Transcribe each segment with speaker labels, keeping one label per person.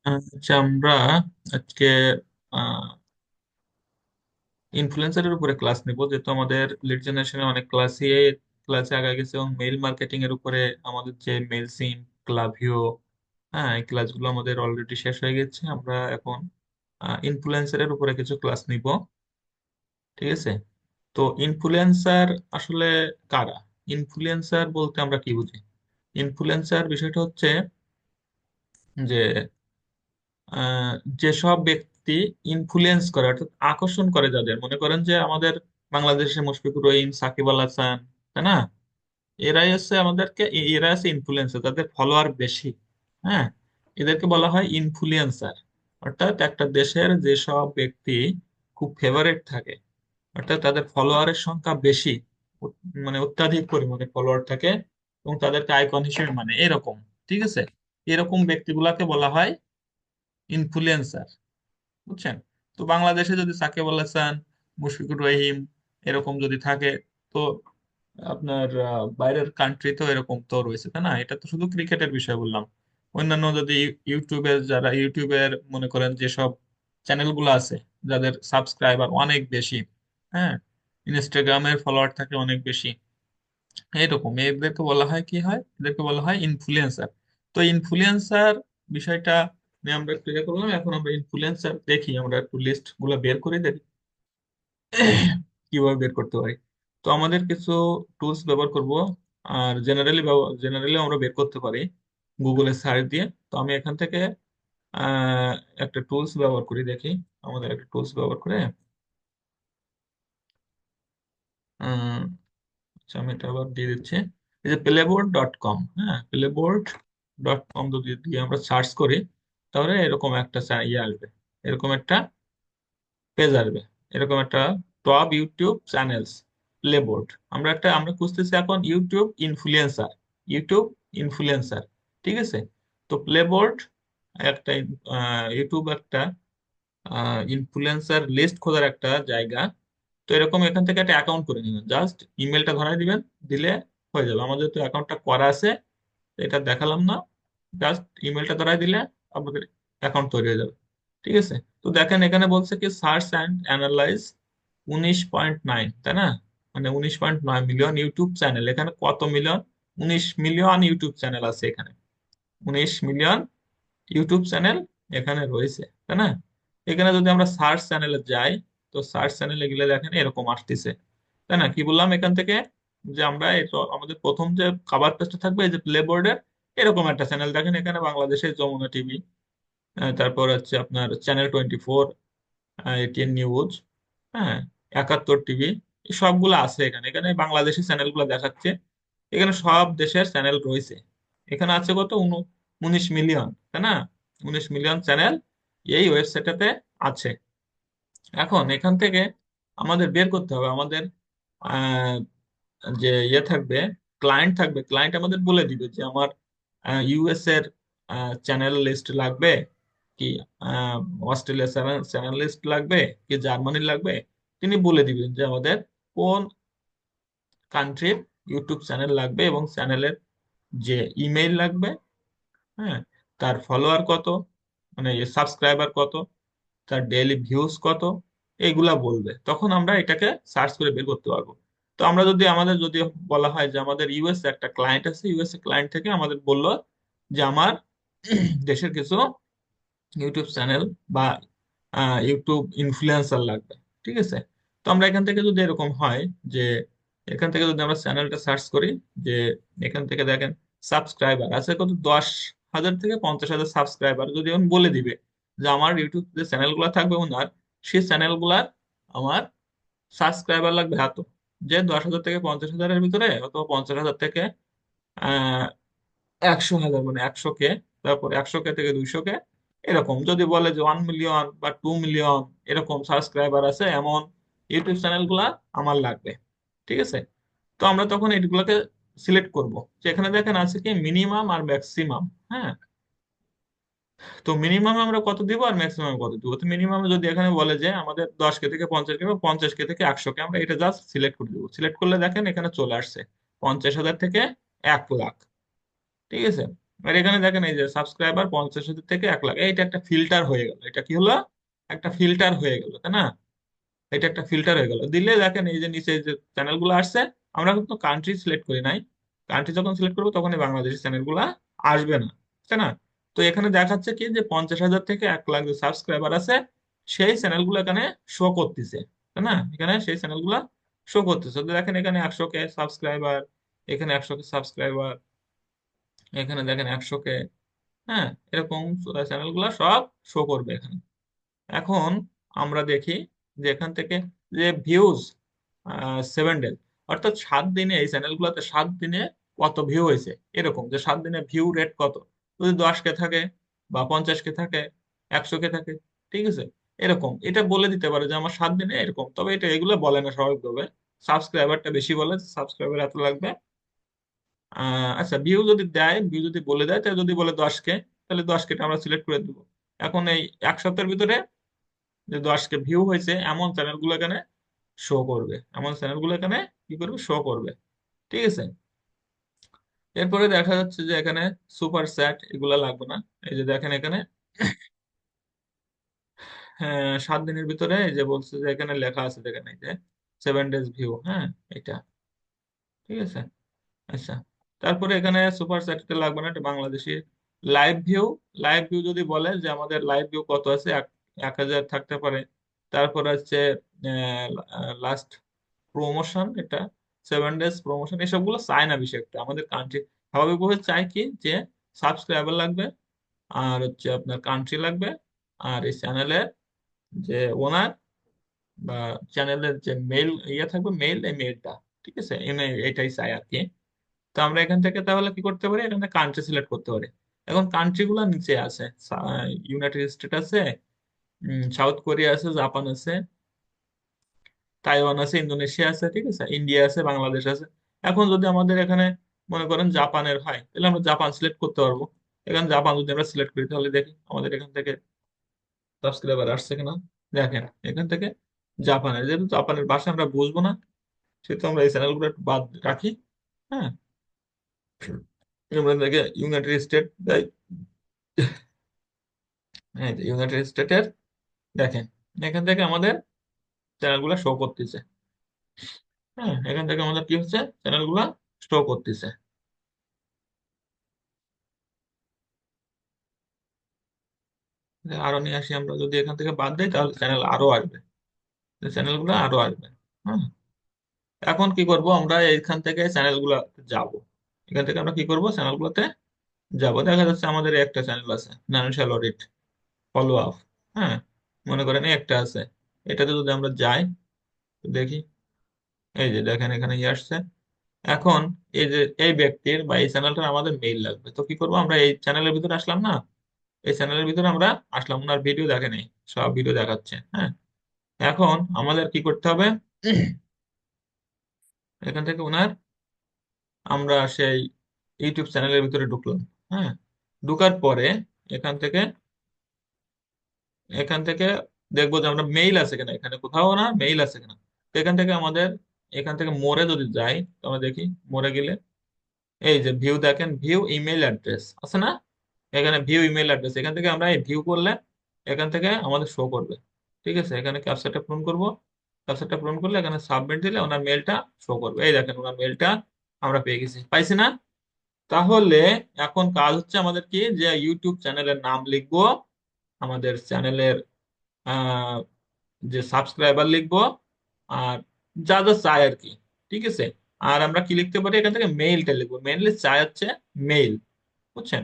Speaker 1: আচ্ছা, আমরা আজকে ইনফ্লুয়েন্সারের উপরে ক্লাস নিব, যেহেতু আমাদের লিড জেনারেশনে অনেক ক্লাসে আগে গেছে, এবং মেইল মার্কেটিং এর উপরে আমাদের যে মেইল সিম, ক্লাভিও, হ্যাঁ, এই ক্লাসগুলো আমাদের অলরেডি শেষ হয়ে গেছে। আমরা এখন ইনফ্লুয়েন্সারের উপরে কিছু ক্লাস নিব। ঠিক আছে? তো ইনফ্লুয়েন্সার আসলে কারা? ইনফ্লুয়েন্সার বলতে আমরা কি বুঝি? ইনফ্লুয়েন্সার বিষয়টা হচ্ছে যে আহ, যেসব ব্যক্তি ইনফ্লুয়েন্স করে, অর্থাৎ আকর্ষণ করে, যাদের মনে করেন যে আমাদের বাংলাদেশে মুশফিকুর রহিম, সাকিব আল হাসান, তাই না? এরাই হচ্ছে এরা হচ্ছে ইনফ্লুয়েন্সার, তাদের ফলোয়ার বেশি। হ্যাঁ, এদেরকে বলা হয় ইনফ্লুয়েন্সার। অর্থাৎ একটা দেশের যেসব ব্যক্তি খুব ফেভারিট থাকে, অর্থাৎ তাদের ফলোয়ারের সংখ্যা বেশি, মানে অত্যাধিক পরিমাণে ফলোয়ার থাকে, এবং তাদেরকে আইকন হিসেবে মানে এরকম। ঠিক আছে? এরকম ব্যক্তিগুলাকে বলা হয় ইনফ্লুয়েন্সার। বুঝছেন? তো বাংলাদেশে যদি সাকিব আল হাসান, মুশফিকুর রহিম এরকম যদি থাকে, তো আপনার বাইরের কান্ট্রি তো এরকম তো রয়েছে, তাই না? এটা তো শুধু ক্রিকেটের বিষয় বললাম। অন্যান্য যদি ইউটিউবের মনে করেন যেসব চ্যানেলগুলো আছে, যাদের সাবস্ক্রাইবার অনেক বেশি, হ্যাঁ, ইনস্টাগ্রামের ফলোয়ার থাকে অনেক বেশি, এরকম এদেরকে বলা হয়, কি হয়, এদেরকে বলা হয় ইনফ্লুয়েন্সার। তো ইনফ্লুয়েন্সার বিষয়টা নিয়ে আমরা একটু ইয়ে করলাম। এখন আমরা ইনফ্লুয়েন্সার দেখি, আমরা একটু লিস্ট গুলা বের করে দেখি কিভাবে বের করতে পারি। তো আমাদের কিছু টুলস ব্যবহার করব। আর জেনারেলি আমরা বের করতে পারি গুগলে সার্চ দিয়ে। তো আমি এখান থেকে আহ, একটা টুলস ব্যবহার করি, দেখি। আমাদের একটা টুলস ব্যবহার করে আচ্ছা, আমি এটা আবার দিয়ে দিচ্ছি। এই যে প্লেবোর্ড.কম, হ্যাঁ, প্লেবোর্ড.কম যদি দিয়ে আমরা সার্চ করি, তাহলে এরকম একটা ইয়ে আসবে, এরকম একটা পেজ আসবে, এরকম একটা টপ ইউটিউব চ্যানেলস, প্লেবোর্ড। আমরা খুঁজতেছি এখন ইউটিউব ইনফ্লুয়েন্সার। ঠিক আছে? তো প্লেবোর্ড একটা ইউটিউব একটা ইনফ্লুয়েন্সার লিস্ট খোঁজার একটা জায়গা। তো এরকম এখান থেকে একটা অ্যাকাউন্ট করে নেবেন, জাস্ট ইমেলটা ধরাই দিবেন, দিলে হয়ে যাবে। আমাদের তো অ্যাকাউন্টটা করা আছে, এটা দেখালাম না। জাস্ট ইমেলটা ধরাই দিলে আপনাদের অ্যাকাউন্ট তৈরি হয়ে যাবে। ঠিক আছে? তো দেখেন, এখানে বলছে কি সার্চ অ্যান্ড অ্যানালাইজ 19.9, তাই না? মানে 19.9 মিলিয়ন ইউটিউব চ্যানেল। এখানে কত মিলিয়ন? 19 মিলিয়ন ইউটিউব চ্যানেল আছে এখানে। 19 মিলিয়ন ইউটিউব চ্যানেল এখানে রয়েছে, তাই না? এখানে যদি আমরা সার্চ চ্যানেলে যাই, তো সার্চ চ্যানেলে গেলে দেখেন এরকম আসতেছে, তাই না? কি বললাম এখান থেকে, যে আমরা আমাদের প্রথম যে খাবার পেজটা থাকবে, এই যে প্লে বোর্ডের, এরকম একটা চ্যানেল দেখেন এখানে, বাংলাদেশের যমুনা টিভি, তারপর হচ্ছে আপনার চ্যানেল 24, এটিএন নিউজ, হ্যাঁ, 71 টিভি, সবগুলো আছে এখানে। এখানে বাংলাদেশি চ্যানেলগুলো দেখাচ্ছে। এখানে সব দেশের চ্যানেল রয়েছে। এখানে আছে কত? 19 মিলিয়ন, তাই না? 19 মিলিয়ন চ্যানেল এই ওয়েবসাইটটাতে আছে। এখন এখান থেকে আমাদের বের করতে হবে, আমাদের আহ, যে ইয়ে থাকবে, ক্লায়েন্ট থাকবে, ক্লায়েন্ট আমাদের বলে দিবে যে আমার ইউএস এর চ্যানেল লিস্ট লাগবে, কি অস্ট্রেলিয়া চ্যানেল লিস্ট লাগবে, কি জার্মানির লাগবে। তিনি বলে দিবেন যে আমাদের কোন কান্ট্রির ইউটিউব চ্যানেল লাগবে, এবং চ্যানেলের যে ইমেইল লাগবে, হ্যাঁ, তার ফলোয়ার কত, মানে সাবস্ক্রাইবার কত, তার ডেইলি ভিউজ কত, এইগুলা বলবে। তখন আমরা এটাকে সার্চ করে বের করতে পারবো। তো আমরা যদি বলা হয় যে আমাদের ইউএস একটা ক্লায়েন্ট আছে, ইউএস ক্লায়েন্ট থেকে আমাদের বললো যে আমার দেশের কিছু ইউটিউব চ্যানেল বা ইউটিউব ইনফ্লুয়েন্সার লাগবে। ঠিক আছে? তো আমরা এখান থেকে যদি এরকম হয় যে, এখান থেকে যদি আমরা চ্যানেলটা সার্চ করি, যে এখান থেকে দেখেন সাবস্ক্রাইবার আছে কত, 10,000 থেকে 50,000 সাবস্ক্রাইবার। যদি এখন বলে দিবে যে আমার ইউটিউব যে চ্যানেলগুলো থাকবে ওনার, সেই চ্যানেলগুলার আমার সাবস্ক্রাইবার লাগবে এত, যে 10,000 থেকে 50,000-এর ভিতরে, অথবা 50,000 থেকে 100,000, মানে 100K, তারপর 100K থেকে 200K, এরকম যদি বলে যে 1 মিলিয়ন বা 2 মিলিয়ন এরকম সাবস্ক্রাইবার আছে এমন ইউটিউব চ্যানেল গুলা আমার লাগবে। ঠিক আছে? তো আমরা তখন এগুলোকে সিলেক্ট করব, যে এখানে দেখেন আছে কি মিনিমাম আর ম্যাক্সিমাম। হ্যাঁ, তো মিনিমাম আমরা কত দিব আর ম্যাক্সিমাম কত দিব। তো মিনিমাম যদি এখানে বলে যে আমাদের 10K থেকে 50K বা 50K থেকে 100K, আমরা এটা জাস্ট সিলেক্ট করে দিব। সিলেক্ট করলে দেখেন এখানে চলে আসছে 50,000 থেকে 1 লাখ। ঠিক আছে? আর এখানে দেখেন এই যে সাবস্ক্রাইবার 50,000 থেকে 1 লাখ, এইটা একটা ফিল্টার হয়ে গেল। এটা কি হলো? একটা ফিল্টার হয়ে গেল, তাই না? এটা একটা ফিল্টার হয়ে গেল। দিলে দেখেন এই যে নিচে যে চ্যানেলগুলো আসছে, আমরা কিন্তু কান্ট্রি সিলেক্ট করি নাই। কান্ট্রি যখন সিলেক্ট করবো তখন এই বাংলাদেশি চ্যানেলগুলো আসবে না, তাই না? তো এখানে দেখাচ্ছে কি যে 50,000 থেকে 1 লাখ যে সাবস্ক্রাইবার আছে, সেই চ্যানেলগুলো এখানে শো করতেছে, তাই না? এখানে সেই চ্যানেলগুলো শো করতেছে। তো দেখেন এখানে 100K সাবস্ক্রাইবার, এখানে 100K সাবস্ক্রাইবার, এখানে দেখেন 100K। হ্যাঁ, এরকম চ্যানেলগুলো সব শো করবে এখানে। এখন আমরা দেখি যে এখান থেকে যে ভিউজ 7 ডেজ, অর্থাৎ 7 দিনে এই চ্যানেলগুলোতে 7 দিনে কত ভিউ হয়েছে, এরকম যে 7 দিনে ভিউ রেট কত, যদি 10K থাকে বা 50K থাকে, 100K থাকে, ঠিক আছে? এরকম এটা বলে দিতে পারে যে আমার 7 দিনে এরকম। তবে এটা এগুলো বলে না স্বাভাবিকভাবে, সাবস্ক্রাইবারটা বেশি বলে, সাবস্ক্রাইবার এত লাগবে। আচ্ছা, ভিউ যদি দেয়, ভিউ যদি বলে দেয়, তাহলে যদি বলে 10K, তাহলে 10K টা আমরা সিলেক্ট করে দেবো। এখন এই 1 সপ্তাহের ভিতরে যে 10K ভিউ হয়েছে এমন চ্যানেলগুলো এখানে শো করবে, এমন চ্যানেলগুলো এখানে কি করবে, শো করবে, ঠিক আছে? এরপরে দেখা যাচ্ছে যে এখানে সুপার স্যাট এগুলা লাগবে না। এই যে দেখেন এখানে 7 দিনের ভিতরে এই যে বলছে যে এখানে লেখা আছে, দেখেন এই যে 7 ডেজ ভিউ, হ্যাঁ, এটা ঠিক আছে। আচ্ছা, তারপরে এখানে সুপার স্যাটেলাইট লাগবে না, এটা Bangladeshi. Live view, live view যদি বলে যে আমাদের লাইভ ভিউ কত আছে, 1,000 থাকতে পারে। তারপর হচ্ছে লাস্ট প্রমোশন, এটা 7 ডেজ প্রমোশন, এসবগুলো চায় না বেশি একটা আমাদের কান্ট্রি। স্বাভাবিকভাবে চাই কি যে সাবস্ক্রাইবার লাগবে, আর হচ্ছে আপনার কান্ট্রি লাগবে, আর এই চ্যানেলের যে ওনার বা চ্যানেলের যে মেল ইয়ে থাকবে, মেল, এই মেলটা, ঠিক আছে, এটাই চাই আর কি। তো আমরা এখান থেকে তাহলে কি করতে পারি, এখানে কান্ট্রি সিলেক্ট করতে পারি। এখন কান্ট্রি গুলো নিচে আছে, ইউনাইটেড স্টেট আছে, সাউথ কোরিয়া আছে, জাপান আছে, তাইওয়ান আছে, ইন্দোনেশিয়া আছে, ঠিক আছে, ইন্ডিয়া আছে, বাংলাদেশ আছে। এখন যদি আমাদের এখানে মনে করেন জাপানের হয়, তাহলে আমরা জাপান সিলেক্ট করতে পারবো। এখানে জাপান যদি আমরা সিলেক্ট করি, তাহলে দেখি আমাদের এখান থেকে সাবস্ক্রাইবার আসছে কিনা। দেখেন এখান থেকে জাপানের, যেহেতু জাপানের ভাষা আমরা বুঝবো না, সেহেতু আমরা এই চ্যানেলগুলো একটু বাদ রাখি। হ্যাঁ, আমরা দেখে ইউনাইটেড স্টেট, হ্যাঁ, ইউনাইটেড স্টেটের দেখেন এখান থেকে আমাদের চ্যানেলগুলো শো করতেছে। হ্যাঁ, এখান থেকে আমাদের কি হচ্ছে, চ্যানেলগুলো শো করতেছে। আরো নিয়ে আসি, আমরা যদি এখান থেকে বাদ দিই তাহলে চ্যানেল আরো আসবে, চ্যানেলগুলো আরো আসবে। হ্যাঁ, এখন কি করব, আমরা এখান থেকে চ্যানেলগুলো যাব, এখান থেকে আমরা কি করব, চ্যানেলগুলোতে যাব। দেখা যাচ্ছে আমাদের একটা চ্যানেল আছে, ফিনান্সিয়াল অডিট ফলো আপ। হ্যাঁ, মনে করেন এই একটা আছে, এটাতে যদি আমরা যাই, তো দেখি এই যে দেখেন এখানে ইয়ে আসছে। এখন এই যে এই ব্যক্তির বা এই চ্যানেলটার আমাদের মেইল লাগবে, তো কি করবো, আমরা এই চ্যানেলের ভিতরে আসলাম না, এই চ্যানেলের ভিতরে আমরা আসলাম, ওনার ভিডিও দেখে নেই, সব ভিডিও দেখাচ্ছে। হ্যাঁ, এখন আমাদের কি করতে হবে, এখান থেকে ওনার আমরা সেই ইউটিউব চ্যানেলের ভিতরে ঢুকলাম। হ্যাঁ, ঢুকার পরে এখান থেকে এখান থেকে দেখবো যে আমরা মেইল আছে কিনা, এখানে কোথাও না মেইল আছে কিনা। তো এখান থেকে আমাদের, এখান থেকে মোরে যদি যাই, তো আমরা দেখি মোরে গেলে এই যে ভিউ, দেখেন ভিউ ইমেল অ্যাড্রেস আছে না, এখানে ভিউ ইমেল অ্যাড্রেস, এখান থেকে আমরা এই ভিউ করলে এখান থেকে আমাদের শো করবে। ঠিক আছে, এখানে ক্যাপচারটা পূরণ করব, ক্যাপচারটা পূরণ করলে এখানে সাবমিট দিলে ওনার মেলটা শো করবে। এই দেখেন ওনার মেলটা আমরা পেয়ে গেছি, পাইছি না? তাহলে এখন কাজ হচ্ছে আমাদের কি, যে ইউটিউব চ্যানেলের নাম লিখবো, আমাদের চ্যানেলের আহ যে সাবস্ক্রাইবার লিখবো, আর যা যা চাই আর কি, ঠিক আছে। আর আমরা কি লিখতে পারি, এখান থেকে মেইলটা লিখবো, মেইনলি চাই হচ্ছে মেইল, বুঝছেন,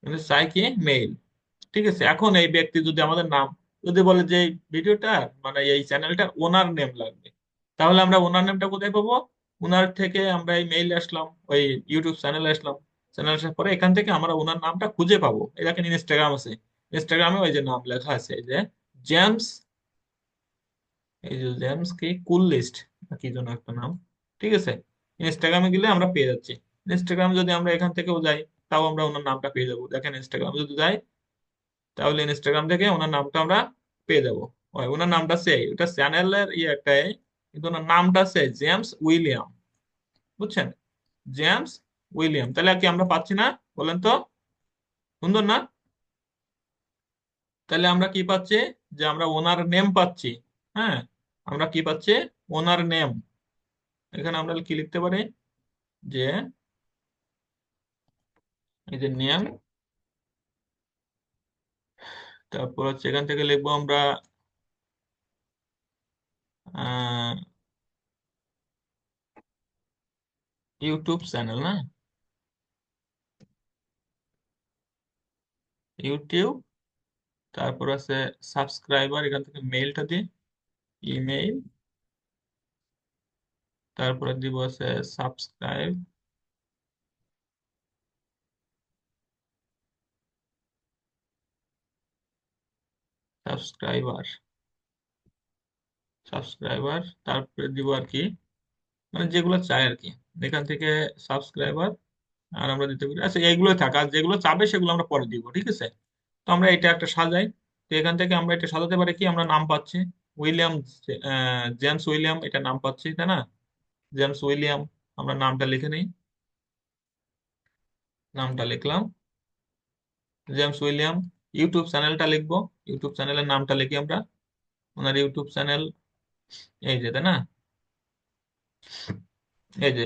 Speaker 1: কিন্তু চাই কি মেইল। ঠিক আছে, এখন এই ব্যক্তি যদি আমাদের নাম যদি বলে যে এই ভিডিওটা মানে এই চ্যানেলটার ওনার নেম লাগবে, তাহলে আমরা ওনার নেমটা কোথায় পাবো, ওনার থেকে আমরা এই মেইলে আসলাম, ওই ইউটিউব চ্যানেলে আসলাম, চ্যানেল আসার পরে এখান থেকে আমরা ওনার নামটা খুঁজে পাবো। এই দেখেন ইনস্টাগ্রাম আছে, ইনস্টাগ্রামে ওই যে নাম লেখা আছে, এই যে জেমস, এই যে জেমস কি কুল লিস্ট কি যেন একটা নাম, ঠিক আছে। ইনস্টাগ্রামে গেলে আমরা পেয়ে যাচ্ছি। ইনস্টাগ্রামে যদি আমরা এখান থেকেও যাই, তাও আমরা ওনার নামটা পেয়ে যাবো। দেখেন ইনস্টাগ্রামে যদি যাই, তাহলে ইনস্টাগ্রাম থেকে ওনার নামটা আমরা পেয়ে যাবো। ওই ওনার নামটা সেই, ওটা চ্যানেলের ইয়ে একটাই, কিন্তু ওনার নামটা সেই জেমস উইলিয়াম, বুঝছেন, জেমস উইলিয়াম। তাহলে আর কি আমরা পাচ্ছি না, বলেন তো? সুন্দর না? তাহলে আমরা কি পাচ্ছি? যে আমরা ওনার নেম পাচ্ছি। হ্যাঁ, আমরা কি পাচ্ছি? ওনার নেম। এখানে আমরা কি লিখতে পারি? যে এই যে নেম, তারপর হচ্ছে এখান থেকে লিখবো আমরা ইউটিউব চ্যানেল, না? ইউটিউব, তারপর আছে সাবস্ক্রাইবার, এখান থেকে মেইলটা দিই, ইমেইল, তারপরে দিব আছে সাবস্ক্রাইব, সাবস্ক্রাইবার, সাবস্ক্রাইবার, তারপরে দিব আর কি, মানে যেগুলো চাই আর কি এখান থেকে, সাবস্ক্রাইবার। আর আমরা দিতে পারি, আচ্ছা এইগুলো থাকা, যেগুলো চাবে সেগুলো আমরা পরে দিব, ঠিক আছে? তো আমরা এটা একটা সাজাই। তো এখান থেকে আমরা এটা সাজাতে পারি কি, আমরা নাম পাচ্ছি উইলিয়াম, জেমস উইলিয়াম, এটা নাম পাচ্ছি, তাই না? জেমস উইলিয়াম, আমরা নামটা লিখে নিই, নামটা লিখলাম জেমস উইলিয়াম। ইউটিউব চ্যানেলটা লিখবো, ইউটিউব চ্যানেলের নামটা লিখি আমরা, ওনার ইউটিউব চ্যানেল, এই যে, তাই না? এই যে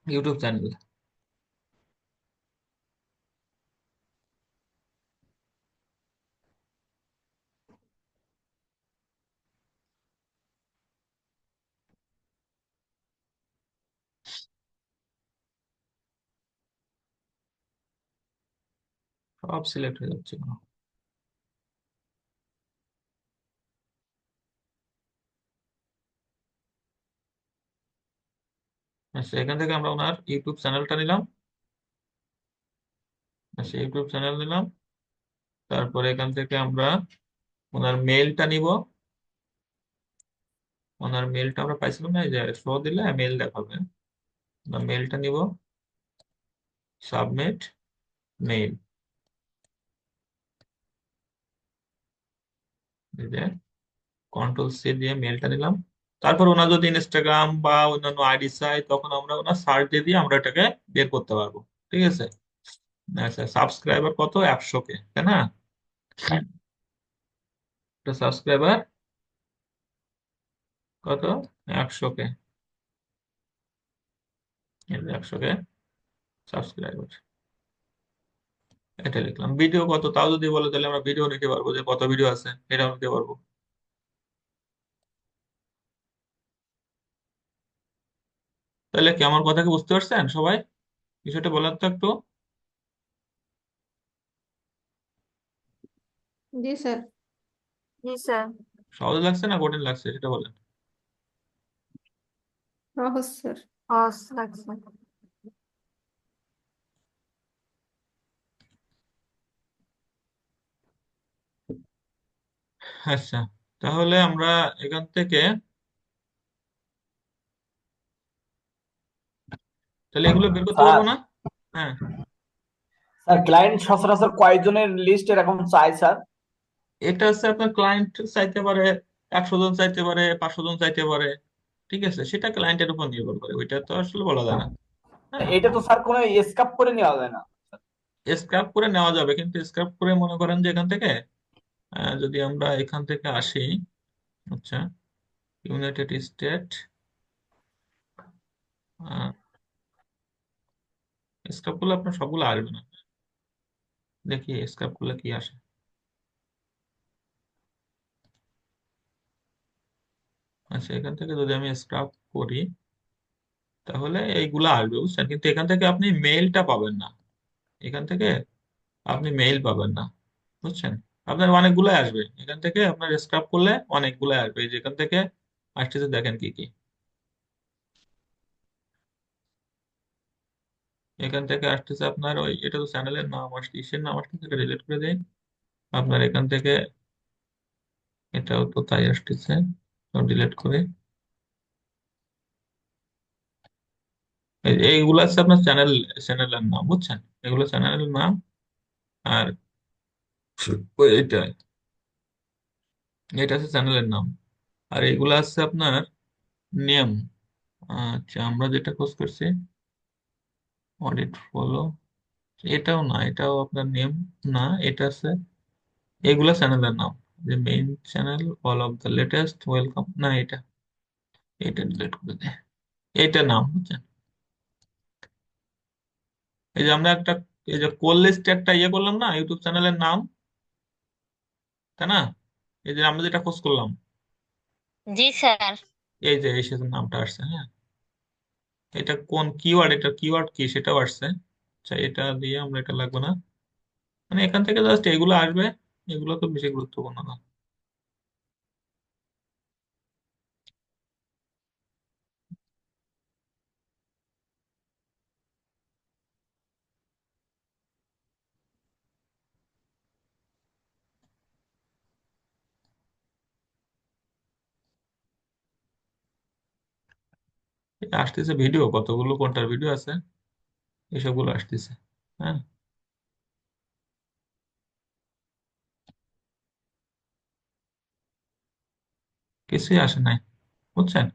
Speaker 1: ইউটিউব চ্যানেল, সব সিলেক্ট হয়ে যাচ্ছে না। আচ্ছা, এখান থেকে আমরা ওনার ইউটিউব চ্যানেলটা নিলাম। আচ্ছা, ইউটিউব চ্যানেল নিলাম, তারপরে এখান থেকে আমরা ওনার মেলটা নিব। ওনার মেলটা আমরা পাইছিলাম না, এই যে শো দিলে মেল দেখাবে, ওনার মেলটা নিব, সাবমিট মেল, এই যে কন্ট্রোল সি দিয়ে মেলটা নিলাম। তারপর ওনার যদি ইনস্টাগ্রাম বা অন্যান্য আইডি চাই, তখন আমরা ওনার সার্চ দিয়ে দিয়ে আমরা এটাকে বের করতে পারবো, ঠিক আছে? আচ্ছা, সাবস্ক্রাইবার কত? 100 কে, তাই না? সাবস্ক্রাইবার কত? 100 কে, 100 কে সাবস্ক্রাইবার, এটা লিখলাম। ভিডিও কত তাও যদি বলে, তাহলে আমরা ভিডিও নিতে পারবো, যে কত ভিডিও আছে এটাও নিতে পারবো। তাহলে কি আমার কথা কি বুঝতে পারছেন সবাই? বিষয়টা বলার তো একটু
Speaker 2: জি স্যার।
Speaker 3: জি স্যার।
Speaker 1: সহজ লাগছে না কঠিন লাগছে সেটা বলেন।
Speaker 2: সহজ স্যার।
Speaker 3: সহজ লাগছে।
Speaker 1: আচ্ছা, তাহলে আমরা এখান থেকে, তাহলে এগুলো বের করতে
Speaker 4: স্যার
Speaker 1: পারবো না? হ্যাঁ,
Speaker 4: স্যার ক্লায়েন্ট সচরাচর কয়জনের লিস্ট এরকম চাই স্যার?
Speaker 1: এটা হচ্ছে আপনার ক্লায়েন্ট চাইতে পারে 100 জন, চাইতে পারে 500 জন, চাইতে পারে, ঠিক আছে? সেটা ক্লায়েন্টের উপর নির্ভর করে, ওইটা তো আসলে বলা যায় না। হ্যাঁ,
Speaker 4: এটা তো স্যার কোনো স্কাপ করে নেওয়া যায় না।
Speaker 1: স্ক্র্যাপ করে নেওয়া যাবে, কিন্তু স্ক্র্যাপ করে মনে করেন যে এখান থেকে যদি আমরা এখান থেকে আসি, আচ্ছা, ইউনাইটেড স্টেট, স্ক্র্যাপ করলে আপনার সবগুলো আসবে না। দেখি স্ক্র্যাপ করলে কি আসে। আচ্ছা, এখান থেকে যদি আমি স্ক্র্যাপ করি, তাহলে এইগুলা আসবে, বুঝছেন? কিন্তু এখান থেকে আপনি মেইলটা পাবেন না, এখান থেকে আপনি মেইল পাবেন না, বুঝছেন? আপনার অনেকগুলাই আসবে এখান থেকে, আপনার স্ক্র্যাপ করলে অনেকগুলাই আসবে, এই যে এখান থেকে আসতেছে, দেখেন কি কি এখান থেকে আসতেছে আপনার, ওই এটা তো চ্যানেলের নাম আসছে, ইসের নাম আসতেছে, এটা ডিলিট করে দেয়। আপনার এখান থেকে এটাও তো তাই আসতেছে, ডিলিট করে, এইগুলো আছে আপনার চ্যানেল, চ্যানেলের নাম, বুঝছেন? এগুলো চ্যানেলের নাম। আর এটা, এটা আছে চ্যানেলের নাম। আর এগুলো আছে আপনার নেম। আচ্ছা, আমরা যেটা খোঁজ করছি, অডিট ফলো, এটাও না, এটাও আপনার নেম না, এটা আছে এগুলা চ্যানেলের নাম, যে main channel, all of the latest, welcome, না এটা, এটা ডিলিট করে দে, এটা নাম বুঝছেন। এই যে আমরা একটা, এই যে কোল লিস্টে একটা ইয়ে করলাম না ইউটিউব চ্যানেলের নাম, তাই না? এই যে আমরা যেটা খোঁজ করলাম,
Speaker 2: জি স্যার।
Speaker 1: এই যে এই সেটার নামটা আসছে, হ্যাঁ। এটা কোন কিওয়ার্ড, এটা কিওয়ার্ড কি সেটাও আসছে। আচ্ছা, এটা দিয়ে আমরা, এটা লাগবে না, মানে এখান থেকে জাস্ট এগুলো আসবে, এগুলো তো বেশি গুরুত্বপূর্ণ না। এটা আসতেছে ভিডিও, কতগুলো কোনটার ভিডিও আছে, এসবগুলো আসতেছে, হ্যাঁ। কিছুই আসে নাই, বুঝছেন?